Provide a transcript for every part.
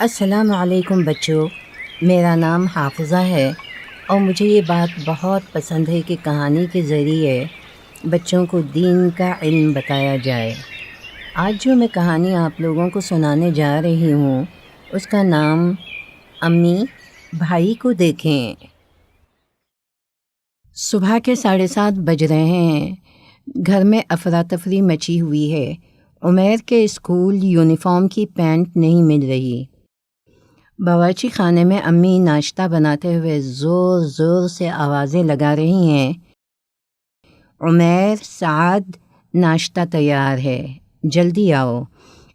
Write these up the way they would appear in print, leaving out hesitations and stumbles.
السلام علیکم بچوں، میرا نام حافظہ ہے اور مجھے یہ بات بہت پسند ہے کہ کہانی کے ذریعے بچوں کو دین کا علم بتایا جائے۔ آج جو میں کہانی آپ لوگوں کو سنانے جا رہی ہوں اس کا نام امی بھائی کو دیکھیں۔ صبح کے 7:30 بج رہے ہیں۔ گھر میں افراتفری مچی ہوئی ہے۔ عمیر کے اسکول یونیفارم کی پینٹ نہیں مل رہی۔ باورچی خانے میں امی ناشتہ بناتے ہوئے زور زور سے آوازیں لگا رہی ہیں، عمیر، سعد، ناشتہ تیار ہے، جلدی آؤ،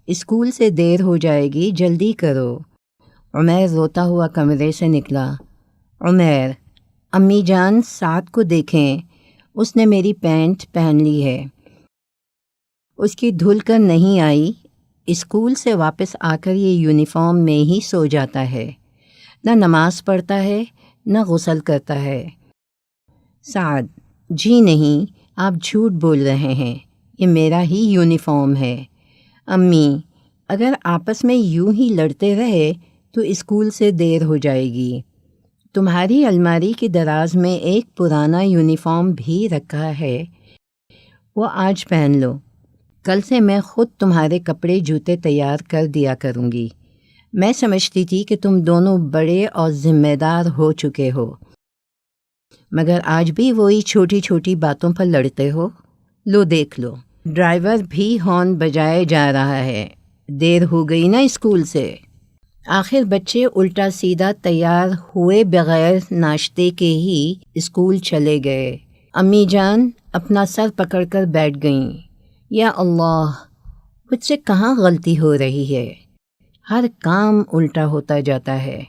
اسکول سے دیر ہو جائے گی، جلدی کرو۔ عمیر روتا ہوا کمرے سے نکلا۔ عمیر، امی جان سعد کو دیکھیں، اس نے میری پینٹ پہن لی ہے، اس کی دھل کر نہیں آئی، اسکول سے واپس آ کر یہ یونیفارم میں ہی سو جاتا ہے، نہ نماز پڑھتا ہے نہ غسل کرتا ہے۔ سعد، جی نہیں، آپ جھوٹ بول رہے ہیں، یہ میرا ہی یونیفارم ہے۔ امی، اگر آپس میں یوں ہی لڑتے رہے تو اسکول سے دیر ہو جائے گی۔ تمہاری الماری کی دراز میں ایک پرانا یونیفارم بھی رکھا ہے، وہ آج پہن لو، کل سے میں خود تمہارے کپڑے جوتے تیار کر دیا کروں گی۔ میں سمجھتی تھی کہ تم دونوں بڑے اور ذمہ دار ہو چکے ہو، مگر آج بھی وہی چھوٹی چھوٹی باتوں پر لڑتے ہو۔ لو دیکھ لو، ڈرائیور بھی ہارن بجائے جا رہا ہے، دیر ہو گئی نا اسکول سے۔ آخر بچے الٹا سیدھا تیار ہوئے بغیر ناشتے کے ہی اسکول چلے گئے۔ امی جان اپنا سر پکڑ کر بیٹھ گئیں۔ یا اللہ، مجھ سے کہاں غلطی ہو رہی ہے؟ ہر کام الٹا ہوتا جاتا ہے،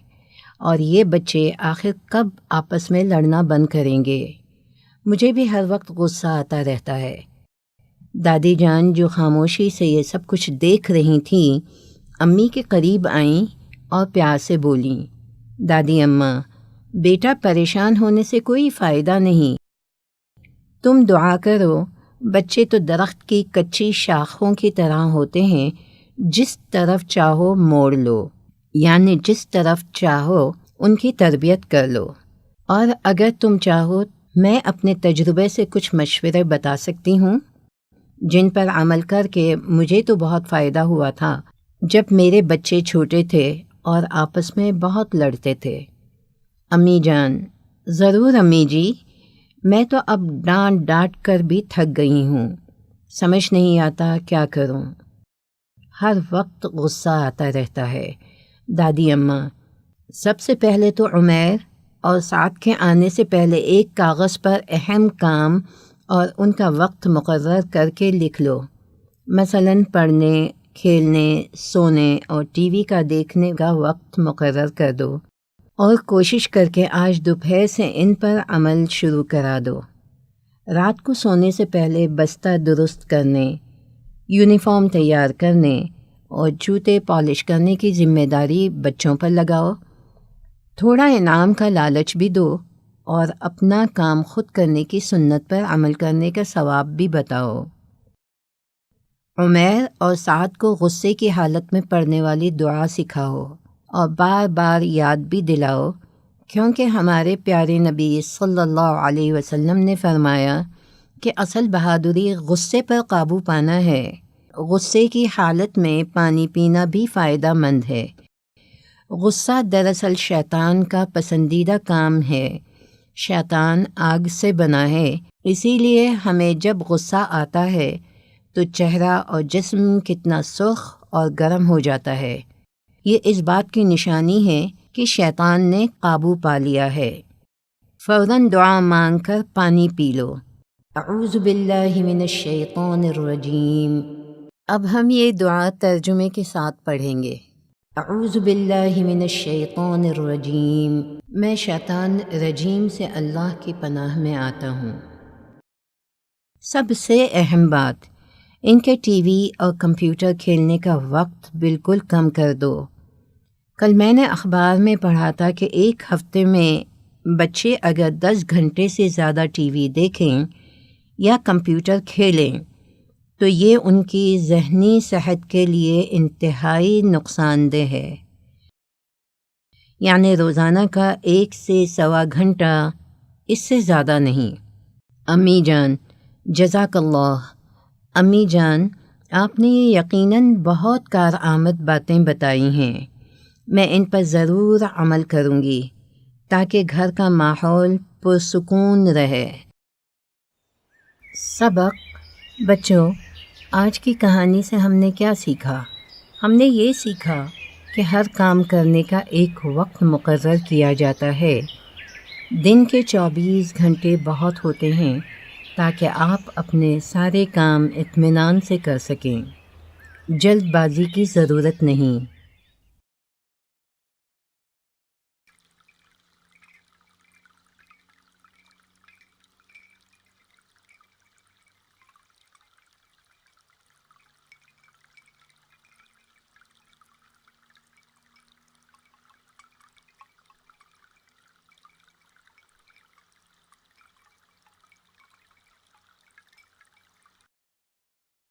اور یہ بچے آخر کب آپس میں لڑنا بند کریں گے؟ مجھے بھی ہر وقت غصہ آتا رہتا ہے۔ دادی جان جو خاموشی سے یہ سب کچھ دیکھ رہی تھیں، امی کے قریب آئیں اور پیار سے بولیں، دادی اماں، بیٹا پریشان ہونے سے کوئی فائدہ نہیں، تم دعا کرو۔ بچے تو درخت کی کچی شاخوں کی طرح ہوتے ہیں، جس طرف چاہو موڑ لو، یعنی جس طرف چاہو ان کی تربیت کر لو۔ اور اگر تم چاہو میں اپنے تجربے سے کچھ مشورے بتا سکتی ہوں، جن پر عمل کر کے مجھے تو بہت فائدہ ہوا تھا جب میرے بچے چھوٹے تھے اور آپس میں بہت لڑتے تھے۔ امی جان، ضرور امی جی، میں تو اب ڈانٹ ڈانٹ کر بھی تھک گئی ہوں، سمجھ نہیں آتا کیا کروں، ہر وقت غصہ آتا رہتا ہے۔ دادی اماں، سب سے پہلے تو عمیر اور سعد کے آنے سے پہلے ایک کاغذ پر اہم کام اور ان کا وقت مقرر کر کے لکھ لو، مثلاً پڑھنے، کھیلنے، سونے اور ٹی وی کا دیکھنے کا وقت مقرر کر دو، اور کوشش کر کے آج دوپہر سے ان پر عمل شروع کرا دو۔ رات کو سونے سے پہلے بستر درست کرنے، یونیفارم تیار کرنے اور جوتے پالش کرنے کی ذمہ داری بچوں پر لگاؤ۔ تھوڑا انعام کا لالچ بھی دو اور اپنا کام خود کرنے کی سنت پر عمل کرنے کا ثواب بھی بتاؤ۔ عمیر اور سعد کو غصے کی حالت میں پڑھنے والی دعا سکھاؤ اور بار بار یاد بھی دلاؤ، کیونکہ ہمارے پیارے نبی صلی اللہ علیہ وسلم نے فرمایا کہ اصل بہادری غصے پر قابو پانا ہے۔ غصے کی حالت میں پانی پینا بھی فائدہ مند ہے۔ غصہ دراصل شیطان کا پسندیدہ کام ہے۔ شیطان آگ سے بنا ہے، اسی لیے ہمیں جب غصہ آتا ہے تو چہرہ اور جسم کتنا سرخ اور گرم ہو جاتا ہے۔ یہ اس بات کی نشانی ہے کہ شیطان نے قابو پا لیا ہے۔ فوراً دعا مانگ کر پانی پی لو۔ اعوذ باللہ من الشیطان الرجیم۔ اب ہم یہ دعا ترجمے کے ساتھ پڑھیں گے۔ اعوذ باللہ من الشیطان الرجیم، میں شیطان رجیم سے اللہ کی پناہ میں آتا ہوں۔ سب سے اہم بات، ان کے ٹی وی اور کمپیوٹر کھیلنے کا وقت بالکل کم کر دو۔ کل میں نے اخبار میں پڑھا تھا کہ ایک ہفتے میں بچے اگر 10 گھنٹے سے زیادہ ٹی وی دیکھیں یا کمپیوٹر کھیلیں تو یہ ان کی ذہنی صحت کے لیے انتہائی نقصان دہ ہے۔ یعنی روزانہ کا 1 سے سوا گھنٹہ، اس سے زیادہ نہیں۔ امی جان جزاک اللہ۔ امی جان، آپ نے یقیناً بہت کارآمد باتیں بتائی ہیں، میں ان پر ضرور عمل کروں گی تاکہ گھر کا ماحول پرسکون رہے۔ سبق۔ بچوں، آج کی کہانی سے ہم نے کیا سیکھا؟ ہم نے یہ سیکھا کہ ہر کام کرنے کا ایک وقت مقرر کیا جاتا ہے۔ دن کے 24 گھنٹے بہت ہوتے ہیں تاکہ آپ اپنے سارے کام اطمینان سے کر سکیں۔ جلد بازی کی ضرورت نہیں۔